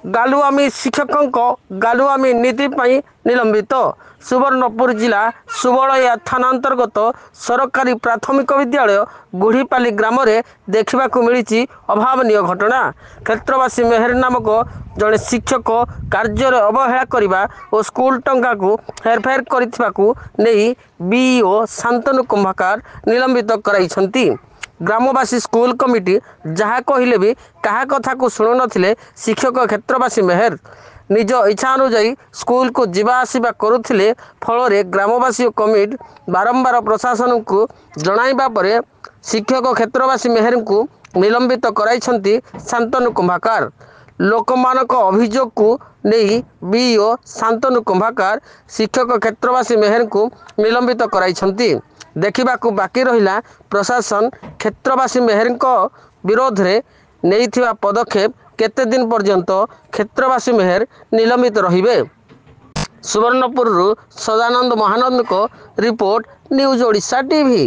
ଗାଲୁଆମି ଶିକ୍ଷକଙ୍କ ଗାଲୁଆମି ନୀତି ପାଇଁ ନିଲମ୍ବିତ। ସୁବର୍ଣ୍ଣପୁର ଜିଲ୍ଲା ସୁବଳୟା ଥାନା ଅନ୍ତର୍ଗତ ସରକାରୀ ପ୍ରାଥମିକ ବିଦ୍ୟାଳୟ ଗୁଢ଼ିପାଲି ଗ୍ରାମରେ ଦେଖିବାକୁ ମିଳିଛି ଅଭାବନୀୟ ଘଟଣା। କ୍ଷେତ୍ରବାସୀ ମେହେର ନାମକ ଜଣେ ଶିକ୍ଷକ କାର୍ଯ୍ୟରେ ଅବହେଳା କରିବା ଓ ସ୍କୁଲ ଟଙ୍କାକୁ ହେରଫେର କରିଥିବାକୁ ନେଇ ବିଇଓ ଶାନ୍ତନୁ କୁମ୍ଭକାର ନିଲମ୍ବିତ କରାଇଛନ୍ତି। ଗ୍ରାମବାସୀ ସ୍କୁଲ କମିଟି ଯାହା କହିଲେ ବି କାହା କଥାକୁ ଶୁଣୁନଥିଲେ। ଶିକ୍ଷକ କ୍ଷେତ୍ରବାସୀ ମେହେର ନିଜ ଇଚ୍ଛା ଅନୁଯାୟୀ ସ୍କୁଲକୁ ଯିବା ଆସିବା କରୁଥିଲେ। ଫଳରେ ଗ୍ରାମବାସୀ ଓ କମିଟି ବାରମ୍ବାର ପ୍ରଶାସନକୁ ଜଣାଇବା ପରେ ଶିକ୍ଷକ କ୍ଷେତ୍ରବାସୀ ମେହେରଙ୍କୁ ନିଲମ୍ବିତ କରାଇଛନ୍ତି ଶାନ୍ତନୁ କୁମ୍ଭକାର। ଲୋକମାନଙ୍କ ଅଭିଯୋଗକୁ ନେଇ ବିଇଓ ଶାନ୍ତନୁ କୁମ୍ଭକାର ଶିକ୍ଷକ କ୍ଷେତ୍ରବାସୀ ମେହେରଙ୍କୁ ନିଲମ୍ବିତ କରାଇଛନ୍ତି। ଦେଖିବାକୁ ବାକି ରହିଲା ପ୍ରଶାସନ କ୍ଷେତ୍ରବାସୀ ମେହେରଙ୍କ ବିରୋଧରେ ନେଇଥିବା ପଦକ୍ଷେପ କେତେ ଦିନ ପର୍ଯ୍ୟନ୍ତ କ୍ଷେତ୍ରବାସୀ ମେହେର ନିଲମ୍ବିତ ରହିବେ। ସୁବର୍ଣ୍ଣପୁରରୁ ସଦାନନ୍ଦ ମହାନନ୍ଦଙ୍କ ରିପୋର୍ଟ, ନ୍ୟୁଜ୍ ଓଡ଼ିଶା ଟିଭି।